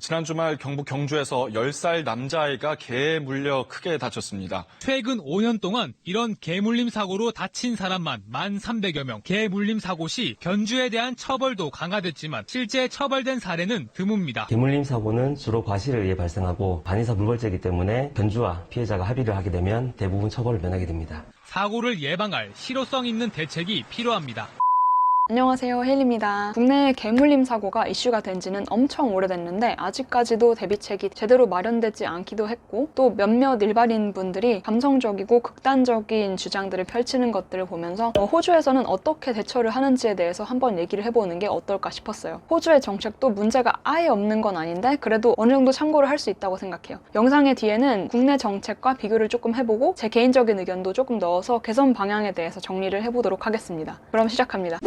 지난 주말 경북 경주에서 10살 남자아이가 개에 물려 크게 다쳤습니다. 최근 5년 동안 이런 개 물림 사고로 다친 사람만 1,300여 명. 개 물림 사고 시 견주에 대한 처벌도 강화됐지만 실제 처벌된 사례는 드뭅니다. 개물림 사고는 주로 과실에 의해 발생하고 반의사 불벌죄이기 때문에 견주와 피해자가 합의를 하게 되면 대부분 처벌을 면하게 됩니다. 사고를 예방할 실효성 있는 대책이 필요합니다. 안녕하세요, 혜일입니다. 국내 개물림 사고가 이슈가 된 지는 엄청 오래됐는데 아직까지도 대비책이 제대로 마련되지 않기도 했고 또 몇몇 일반인 분들이 감성적이고 극단적인 주장들을 펼치는 것들을 보면서 호주에서는 어떻게 대처를 하는지에 대해서 한번 얘기를 해보는 게 어떨까 싶었어요. 호주의 정책도 문제가 아예 없는 건 아닌데 그래도 어느 정도 참고를 할 수 있다고 생각해요. 영상의 뒤에는 국내 정책과 비교를 조금 해보고 제 개인적인 의견도 조금 넣어서 개선 방향에 대해서 정리를 해보도록 하겠습니다. 그럼 시작합니다.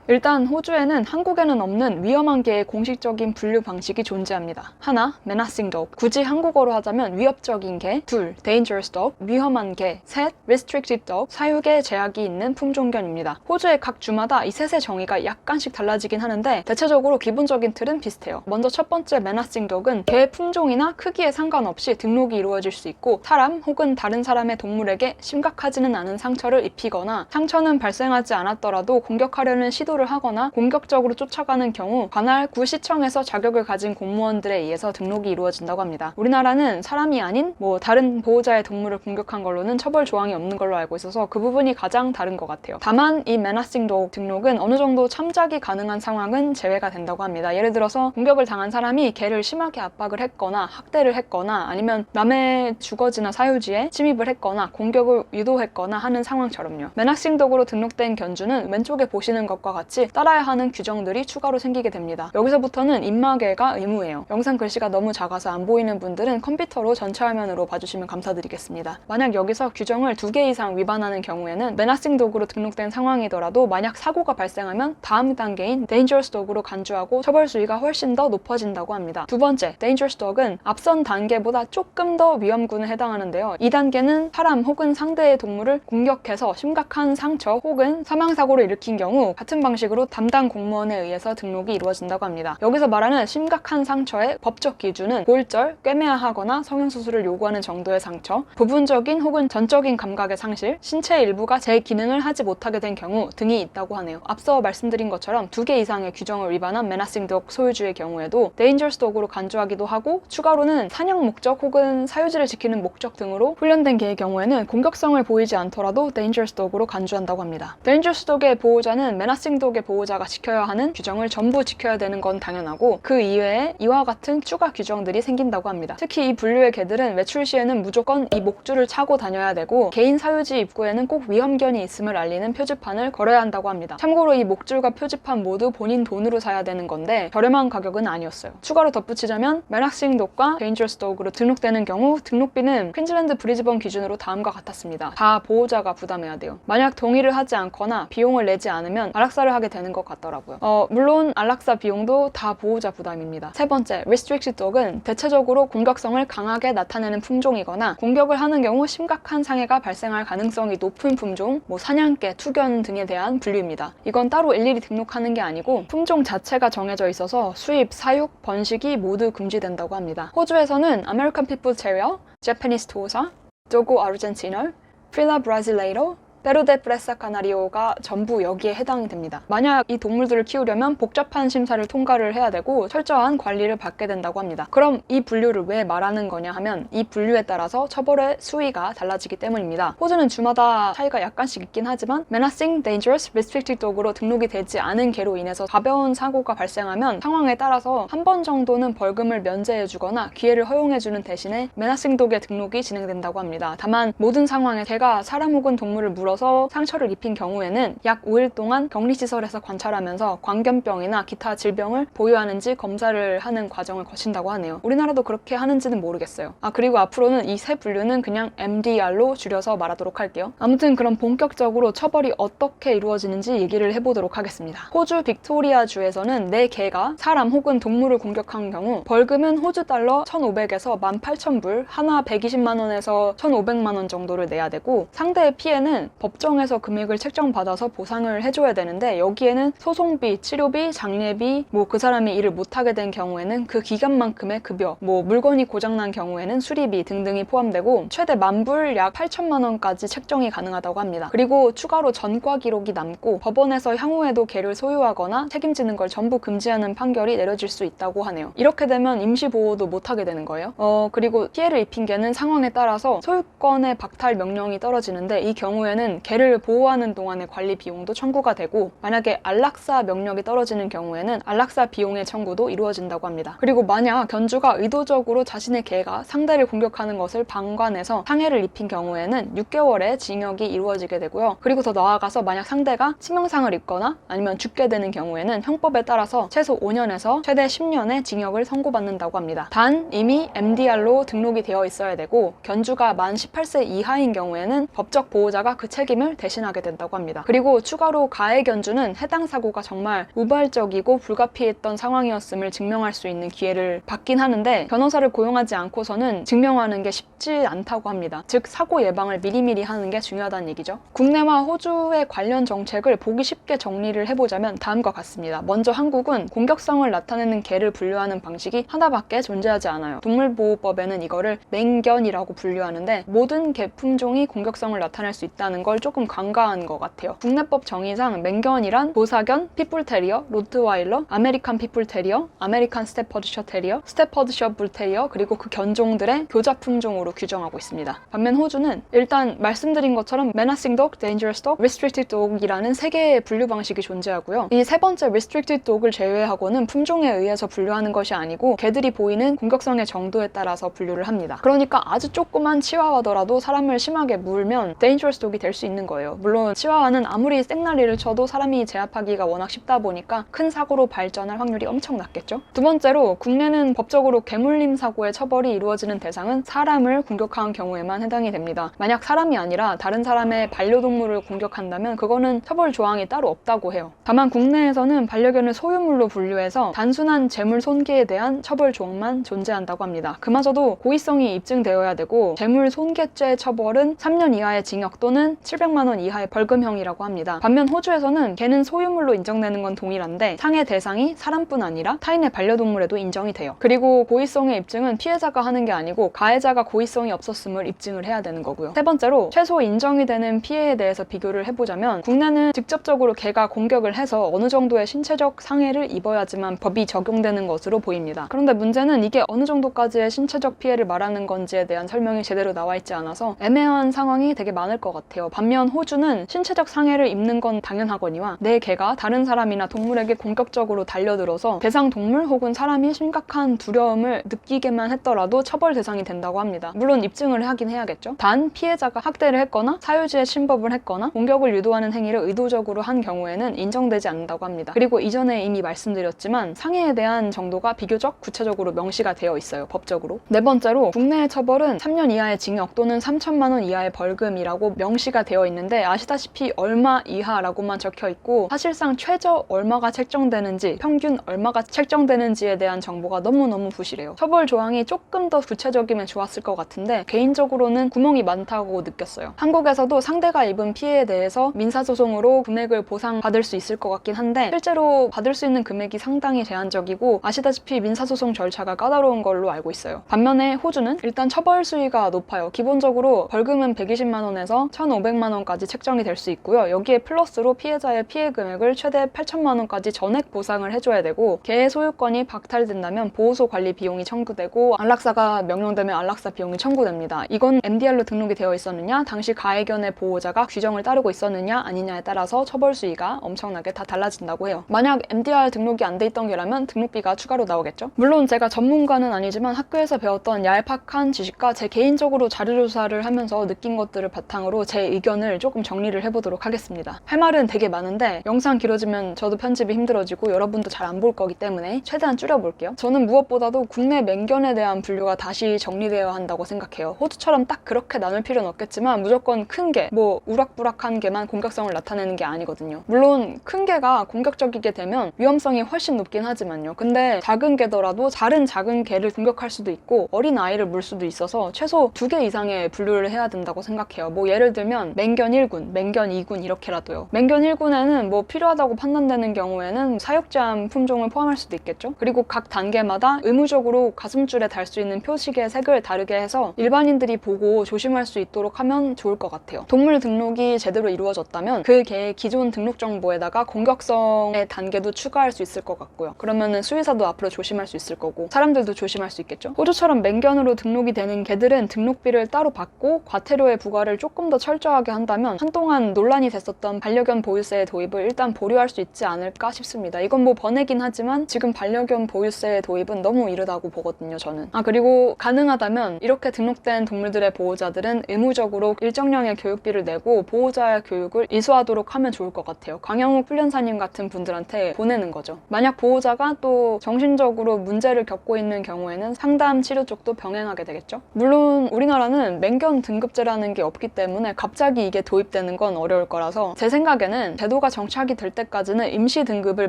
일단 호주에는 한국에는 없는 위험한 개의 공식적인 분류 방식이 존재합니다. 하나, menacing dog. 굳이 한국어로 하자면 위협적인 개. 둘, dangerous dog. 위험한 개. 셋, restricted dog. 사육에 제약이 있는 품종견입니다. 호주의 각 주마다 이 셋의 정의가 약간씩 달라지긴 하는데 대체적으로 기본적인 틀은 비슷해요. 먼저 첫 번째 menacing dog은 개의 품종이나 크기에 상관없이 등록이 이루어질 수 있고 사람 혹은 다른 사람의 동물에게 심각하지는 않은 상처를 입히거나 상처는 발생하지 않았더라도 공격하려는 시도 를 하거나 공격적으로 쫓아가는 경우 관할 구시청에서 자격을 가진 공무원들에 의해서 등록이 이루어진다고 합니다. 우리나라는 사람이 아닌 다른 보호자의 동물을 공격한 걸로는 처벌 조항이 없는 걸로 알고 있어서 그 부분이 가장 다른 것 같아요. 다만 이 menacing dog 등록은 어느 정도 참작이 가능한 상황은 제외가 된다고 합니다. 예를 들어서 공격을 당한 사람이 개를 심하게 압박을 했거나 학대를 했거나 아니면 남의 주거지나 사유지에 침입을 했거나 공격을 유도했거나 하는 상황처럼요. menacing dog으로 등록된 견주는 왼쪽에 보시는 것과 같이 따라야 하는 규정들이 추가로 생기게 됩니다. 여기서부터는 입마개가 의무예요. 영상 글씨가 너무 작아서 안 보이는 분들은 컴퓨터로 전체 화면으로 봐주시면 감사드리겠습니다. 만약 여기서 규정을 2개 이상 위반하는 경우에는 menacing dog으로 등록된 상황이더라도 만약 사고가 발생하면 다음 단계인 dangerous dog으로 간주하고 처벌 수위가 훨씬 더 높아진다고 합니다. 두 번째, dangerous dog은 앞선 단계보다 조금 더 위험군에 해당하는데요. 이 단계는 사람 혹은 상대의 동물을 공격해서 심각한 상처 혹은 사망사고를 일으킨 경우 같은 방식으로 담당 공무원에 의해서 등록이 이루어진다고 합니다. 여기서 말하는 심각한 상처의 법적 기준은 골절, 꿰매야하거나 성형수술을 요구하는 정도의 상처, 부분적인 혹은 전적인 감각의 상실, 신체 일부가 제 기능을 하지 못하게 된 경우 등이 있다고 하네요. 앞서 말씀드린 것처럼 2개 이상의 규정을 위반한 menacing dog 소유주의 경우에도 dangerous dog으로 간주하기도 하고 추가로는 사냥 목적 혹은 사유지를 지키는 목적 등으로 훈련된 개의 경우에는 공격성을 보이지 않더라도 dangerous dog으로 간주한다고 합니다. dangerous dog의 보호자는 menacing dog의 보호자가 지켜야 하는 규정을 전부 지켜야 되는 건 당연하고 그 이외에 이와 같은 추가 규정들이 생긴다고 합니다. 특히 이 분류의 개들은 외출 시에는 무조건 이 목줄을 차고 다녀야 되고 개인 사유지 입구에는 꼭 위험견이 있음을 알리는 표지판을 걸어야 한다고 합니다. 참고로 이 목줄과 표지판 모두 본인 돈으로 사야 되는 건데 저렴한 가격은 아니었어요. 추가로 덧붙이자면 menacing dog과 dangerous dog으로 등록되는 경우 등록비는 퀸즐랜드 브리즈번 기준으로 다음과 같았습니다. 다 보호자가 부담해야 돼요. 만약 동의를 하지 않거나 비용을 내지 않으면 안락사를 하게 되는 것 같더라고요. 물론 안락사 비용도 다 보호자 부담입니다. 세 번째, restricted dog은 대체적으로 공격성을 강하게 나타내는 품종이거나 공격을 하는 경우 심각한 상해가 발생할 가능성이 높은 품종, 사냥개, 투견 등에 대한 분류입니다. 이건 따로 일일이 등록하는 게 아니고 품종 자체가 정해져 있어서 수입, 사육, 번식이 모두 금지된다고 합니다. 호주에서는 아메리칸 피플 테리어, 제패니스 토사, 도고 아르헨티너, 필라 브라질레이로, 페루데 프레사 카나리오가 전부 여기에 해당이 됩니다. 만약 이 동물들을 키우려면 복잡한 심사를 통과를 해야 되고 철저한 관리를 받게 된다고 합니다. 그럼 이 분류를 왜 말하는 거냐 하면 이 분류에 따라서 처벌의 수위가 달라지기 때문입니다. 호주는 주마다 차이가 약간씩 있긴 하지만 menacing, dangerous, restricted dog으로 등록이 되지 않은 개로 인해서 가벼운 사고가 발생하면 상황에 따라서 한 번 정도는 벌금을 면제해주거나 기회를 허용해주는 대신에 menacing dog의 등록이 진행된다고 합니다. 다만 모든 상황에 개가 사람 혹은 동물을 물어 상처를 입힌 경우에는 약 5일 동안 격리시설에서 관찰하면서 광견병이나 기타 질병을 보유하는지 검사를 하는 과정을 거친다고 하네요. 우리나라도 그렇게 하는지는 모르겠어요. 그리고 앞으로는 이 세 분류는 그냥 MDR로 줄여서 말하도록 할게요. 아무튼 그럼 본격적으로 처벌이 어떻게 이루어지는지 얘기를 해보도록 하겠습니다. 호주 빅토리아주에서는 내 개가 사람 혹은 동물을 공격한 경우 벌금은 호주 달러 1,500에서 18,000불, 하나 120만 원에서 1,500만 원 정도를 내야 되고 상대의 피해는 법정에서 금액을 책정받아서 보상을 해줘야 되는데 여기에는 소송비, 치료비, 장례비, 뭐 그 사람이 일을 못하게 된 경우에는 그 기간만큼의 급여, 뭐 물건이 고장난 경우에는 수리비 등등이 포함되고 최대 만불 약 8천만 원까지 책정이 가능하다고 합니다. 그리고 추가로 전과 기록이 남고 법원에서 향후에도 개를 소유하거나 책임지는 걸 전부 금지하는 판결이 내려질 수 있다고 하네요. 이렇게 되면 임시보호도 못하게 되는 거예요. 그리고 피해를 입힌 개는 상황에 따라서 소유권의 박탈 명령이 떨어지는데 이 경우에는 개를 보호하는 동안의 관리 비용도 청구가 되고 만약에 안락사 명령이 떨어지는 경우에는 안락사 비용의 청구도 이루어진다고 합니다. 그리고 만약 견주가 의도적으로 자신의 개가 상대를 공격하는 것을 방관해서 상해를 입힌 경우에는 6개월의 징역이 이루어지게 되고요. 그리고 더 나아가서 만약 상대가 치명상을 입거나 아니면 죽게 되는 경우에는 형법에 따라서 최소 5년에서 최대 10년의 징역을 선고받는다고 합니다. 단 이미 MDR로 등록이 되어 있어야 되고 견주가 만 18세 이하인 경우에는 법적 보호자가 그 책임을 대신하게 된다고 합니다. 그리고 추가로 가해 견주는 해당 사고가 정말 우발적이고 불가피했던 상황이었음을 증명할 수 있는 기회를 받긴 하는데 변호사를 고용하지 않고서는 증명하는 게 쉽지 않다고 합니다. 즉 사고 예방을 미리미리 하는 게 중요하다는 얘기죠. 국내와 호주의 관련 정책을 보기 쉽게 정리를 해보자면 다음과 같습니다. 먼저 한국은 공격성을 나타내는 개를 분류하는 방식이 하나밖에 존재하지 않아요. 동물보호법에는 이거를 맹견이라고 분류하는데 모든 개 품종이 공격성을 나타낼 수 있다는 걸 조금 간과한 것 같아요. 국내법 정의상 맹견이란 도사견, 핏불테리어, 로트와일러, 아메리칸 핏불테리어, 아메리칸 스테퍼드셔 테리어, 스테퍼드셔 불테리어 그리고 그 견종들의 교자 품종으로 규정하고 있습니다. 반면 호주는 일단 말씀드린 것처럼 menacing dog, dangerous dog, restricted dog이라는 세 개의 분류 방식이 존재하고요. 이 세 번째 restricted dog을 제외하고는 품종에 의해서 분류하는 것이 아니고 개들이 보이는 공격성의 정도에 따라서 분류를 합니다. 그러니까 아주 조그만 치와와더라도 사람을 심하게 물면 dangerous dog이 될 수 있는 거예요. 물론 치와와는 아무리 생나리를 쳐도 사람이 제압하기가 워낙 쉽다 보니까 큰 사고로 발전할 확률이 엄청 낮겠죠. 두 번째로 국내는 법적으로 개물림 사고의 처벌이 이루어지는 대상은 사람을 공격한 경우에만 해당이 됩니다. 만약 사람이 아니라 다른 사람의 반려동물을 공격한다면 그거는 처벌 조항이 따로 없다고 해요. 다만 국내에서는 반려견을 소유물로 분류해서 단순한 재물 손괴에 대한 처벌 조항만 존재한다고 합니다. 그마저도 고의성이 입증되어야 되고 재물 손괴죄 처벌은 3년 이하의 징역 또는 700만 원 이하의 벌금형이라고 합니다. 반면 호주에서는 개는 소유물로 인정되는 건 동일한데 상해 대상이 사람뿐 아니라 타인의 반려동물에도 인정이 돼요. 그리고 고의성의 입증은 피해자가 하는 게 아니고 가해자가 고의성이 없었음을 입증을 해야 되는 거고요. 세 번째로 최소 인정이 되는 피해에 대해서 비교를 해보자면 국내는 직접적으로 개가 공격을 해서 어느 정도의 신체적 상해를 입어야지만 법이 적용되는 것으로 보입니다. 그런데 문제는 이게 어느 정도까지의 신체적 피해를 말하는 건지에 대한 설명이 제대로 나와 있지 않아서 애매한 상황이 되게 많을 것 같아요. 반면 호주는 신체적 상해를 입는 건 당연하거니와 내 개가 다른 사람이나 동물에게 공격적으로 달려들어서 대상 동물 혹은 사람이 심각한 두려움을 느끼게만 했더라도 처벌 대상이 된다고 합니다. 물론 입증을 하긴 해야겠죠. 단 피해자가 학대를 했거나 사유지에 침범을 했거나 공격을 유도하는 행위를 의도적으로 한 경우에는 인정되지 않는다고 합니다. 그리고 이전에 이미 말씀드렸지만 상해에 대한 정도가 비교적 구체적으로 명시가 되어 있어요. 법적으로. 네 번째로 국내의 처벌은 3년 이하의 징역 또는 3천만 원 이하의 벌금이라고 명시가 되어 있는데 아시다시피 얼마 이하라고만 적혀 있고 사실상 최저 얼마가 책정되는지 평균 얼마가 책정되는지에 대한 정보가 너무너무 부실해요. 처벌 조항이 조금 더 구체적이면 좋았을 것 같은데 개인적으로는 구멍이 많다고 느꼈어요. 한국에서도 상대가 입은 피해에 대해서 민사소송으로 금액을 보상받을 수 있을 것 같긴 한데 실제로 받을 수 있는 금액이 상당히 제한적이고 아시다시피 민사소송 절차가 까다로운 걸로 알고 있어요. 반면에 호주는 일단 처벌 수위가 높아요. 기본적으로 벌금은 120만 원에서 1,500만 원까지 책정이 될 수 있고요. 여기에 플러스로 피해자의 피해 금액을 최대 8천만 원까지 전액 보상을 해줘야 되고 개의 소유권이 박탈된다면 보호소 관리 비용이 청구되고 안락사가 명령되면 안락사 비용이 청구됩니다. 이건 MDR로 등록이 되어 있었느냐, 당시 가해견의 보호자가 규정을 따르고 있었느냐 아니냐에 따라서 처벌 수위가 엄청나게 다 달라진다고 해요. 만약 MDR 등록이 안 돼 있던 개라면 등록비가 추가로 나오겠죠. 물론 제가 전문가는 아니지만 학교에서 배웠던 얄팍한 지식과 제 개인적으로 자료조사를 하면서 느낀 것들을 바탕으로 제 의견을 조금 정리를 해보도록 하겠습니다. 할 말은 되게 많은데 영상 길어지면 저도 편집이 힘들어지고 여러분도 잘 안 볼 거기 때문에 최대한 줄여볼게요. 저는 무엇보다도 국내 맹견에 대한 분류가 다시 정리되어야 한다고 생각해요. 호주처럼 딱 그렇게 나눌 필요는 없겠지만 무조건 큰 개, 뭐 우락부락한 개만 공격성을 나타내는 게 아니거든요. 물론 큰 개가 공격적이게 되면 위험성이 훨씬 높긴 하지만요. 근데 작은 개더라도 다른 작은 개를 공격할 수도 있고 어린 아이를 물 수도 있어서 최소 2개 이상의 분류를 해야 된다고 생각해요. 뭐 예를 들면 하면 맹견 1군, 맹견 2군 이렇게라도요. 맹견 1군에는 뭐 필요하다고 판단되는 경우에는 사육 제한 품종을 포함할 수도 있겠죠. 그리고 각 단계마다 의무적으로 가슴줄에 달 수 있는 표식의 색을 다르게 해서 일반인들이 보고 조심할 수 있도록 하면 좋을 것 같아요. 동물 등록이 제대로 이루어졌다면 그 개의 기존 등록 정보에다가 공격성의 단계도 추가할 수 있을 것 같고요. 그러면은 수의사도 앞으로 조심할 수 있을 거고 사람들도 조심할 수 있겠죠. 호주처럼 맹견으로 등록이 되는 개들은 등록비를 따로 받고 과태료의 부과를 조금 더 철저하게 한다면 한동안 논란이 됐었던 반려견 보유세의 도입을 일단 보류할 수 있지 않을까 싶습니다. 이건 뭐 번외긴 하지만 지금 반려견 보유세의 도입은 너무 이르다고 보거든요, 저는. 그리고 가능하다면 이렇게 등록된 동물들의 보호자들은 의무적으로 일정량의 교육비를 내고 보호자의 교육을 이수하도록 하면 좋을 것 같아요. 강영욱 훈련사님 같은 분들한테 보내는 거죠. 만약 보호자가 또 정신적으로 문제를 겪고 있는 경우에는 상담 치료 쪽도 병행하게 되겠죠. 물론 우리나라는 맹견 등급제라는 게 없기 때문에 갑자기 이게 도입되는 건 어려울 거라서 제 생각에는 제도가 정착이 될 때까지는 임시 등급을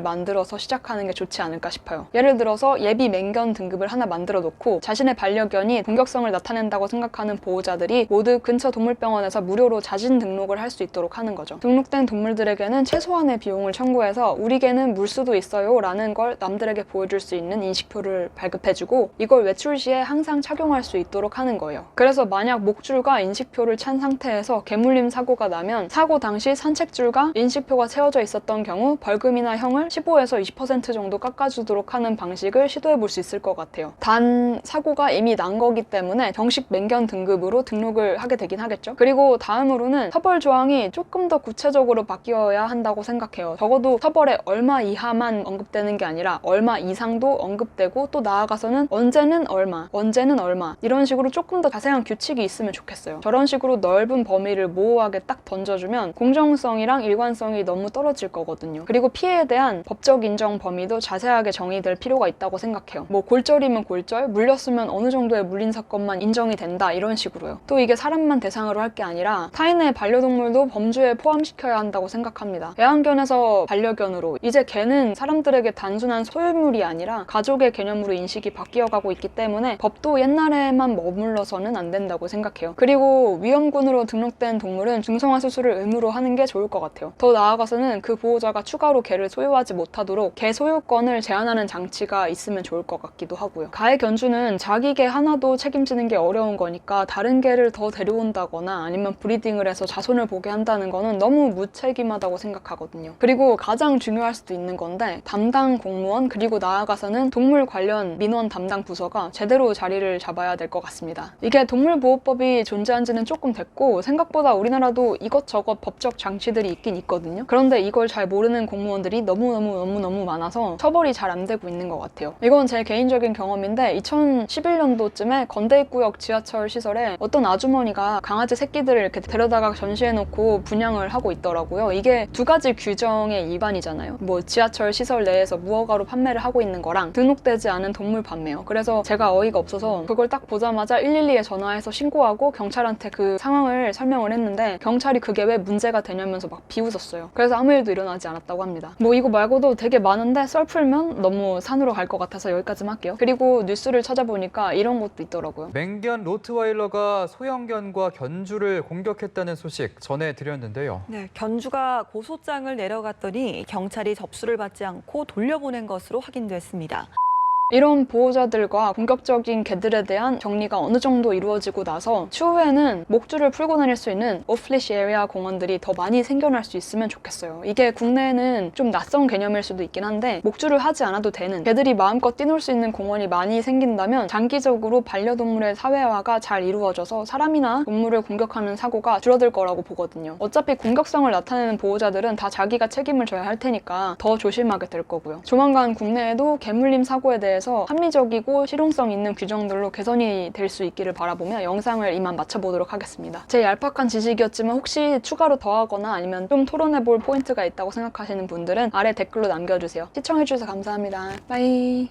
만들어서 시작하는 게 좋지 않을까 싶어요. 예를 들어서 예비 맹견 등급을 하나 만들어 놓고 자신의 반려견이 공격성을 나타낸다고 생각하는 보호자들이 모두 근처 동물병원에서 무료로 자진 등록을 할 수 있도록 하는 거죠. 등록된 동물들에게는 최소한의 비용을 청구해서 우리 개는 물 수도 있어요 라는 걸 남들에게 보여줄 수 있는 인식표를 발급해주고 이걸 외출 시에 항상 착용할 수 있도록 하는 거예요. 그래서 만약 목줄과 인식표를 찬 상태에서 개물림 사고가 나면 사고 당시 산책줄과 인식표가 채워져 있었던 경우 벌금이나 형을 15에서 20% 정도 깎아주도록 하는 방식을 시도해 볼 수 있을 것 같아요. 단 사고가 이미 난 거기 때문에 정식 맹견 등급으로 등록을 하게 되긴 하겠죠. 그리고 다음으로는 처벌 조항이 조금 더 구체적으로 바뀌어야 한다고 생각해요. 적어도 처벌의 얼마 이하만 언급되는 게 아니라 얼마 이상도 언급되고 또 나아가서는 언제는 얼마, 언제는 얼마 이런 식으로 조금 더 자세한 규칙이 있으면 좋겠어요. 저런 식으로 넓은 범위를 모호하게 딱 던져주면 공정성이랑 일관성이 너무 떨어질 거거든요. 그리고 피해에 대한 법적 인정 범위도 자세하게 정의될 필요가 있다고 생각해요. 뭐 골절이면 골절, 물렸으면 어느 정도의 물린 사건만 인정이 된다 이런 식으로요. 또 이게 사람만 대상으로 할 게 아니라 타인의 반려동물도 범주에 포함시켜야 한다고 생각합니다. 애완견에서 반려견으로 이제 개는 사람들에게 단순한 소유물이 아니라 가족의 개념으로 인식이 바뀌어가고 있기 때문에 법도 옛날에만 머물러서는 안 된다고 생각해요. 그리고 위험군으로 등록된 동물은 중성화 수술을 의무로 하는 게 좋을 것 같아요. 더 나아가서는 그 보호자가 추가로 개를 소유하지 못하도록 개 소유권을 제한하는 장치가 있으면 좋을 것 같기도 하고요. 가해 견주는 자기 개 하나도 책임지는 게 어려운 거니까 다른 개를 더 데려온다거나 아니면 브리딩을 해서 자손을 보게 한다는 거는 너무 무책임하다고 생각하거든요. 그리고 가장 중요할 수도 있는 건데 담당 공무원 그리고 나아가서는 동물 관련 민원 담당 부서가 제대로 자리를 잡아야 될 것 같습니다. 이게 동물보호법이 존재한 지는 조금 됐고 생각보다 우리나라도 이것저것 법적 장치들이 있긴 있거든요. 그런데 이걸 잘 모르는 공무원들이 너무너무 많아서 처벌이 잘 안 되고 있는 것 같아요. 이건 제 개인적인 경험인데 2011년도쯤에 건대입구역 지하철 시설에 어떤 아주머니가 강아지 새끼들을 이렇게 데려다가 전시해놓고 분양을 하고 있더라고요. 이게 두 가지 규정의 위반이잖아요. 뭐 지하철 시설 내에서 무허가로 판매를 하고 있는 거랑 등록되지 않은 동물 판매요. 그래서 제가 어이가 없어서 그걸 딱 보자마자 112에 전화해서 신고하고 경찰한테 그 상황을 설명을 했는데 경찰이 그게 왜 문제가 되냐면서 막 비웃었어요. 그래서 아무 일도 일어나지 않았다고 합니다. 뭐 이거 말고도 되게 많은데 썰 풀면 너무 산으로 갈 것 같아서 여기까지만 할게요. 그리고 뉴스를 찾아보니까 이런 것도 있더라고요. 맹견 로트와일러가 소형견과 견주를 공격했다는 소식 전해드렸는데요. 네, 견주가 고소장을 내려갔더니 경찰이 접수를 받지 않고 돌려보낸 것으로 확인됐습니다. 이런 보호자들과 공격적인 개들에 대한 격리가 어느 정도 이루어지고 나서 추후에는 목줄을 풀고 다닐 수 있는 오프리시 에리아 공원들이 더 많이 생겨날 수 있으면 좋겠어요. 이게 국내에는 좀 낯선 개념일 수도 있긴 한데 목줄을 하지 않아도 되는 개들이 마음껏 뛰놀 수 있는 공원이 많이 생긴다면 장기적으로 반려동물의 사회화가 잘 이루어져서 사람이나 동물을 공격하는 사고가 줄어들 거라고 보거든요. 어차피 공격성을 나타내는 보호자들은 다 자기가 책임을 져야 할 테니까 더 조심하게 될 거고요. 조만간 국내에도 개물림 사고에 대해 합리적이고 실용성 있는 규정들로 개선이 될 수 있기를 바라보며 영상을 이만 마쳐보도록 하겠습니다. 제 얄팍한 지식이었지만 혹시 추가로 더하거나 아니면 좀 토론해볼 포인트가 있다고 생각하시는 분들은 아래 댓글로 남겨주세요. 시청해주셔서 감사합니다. 바이.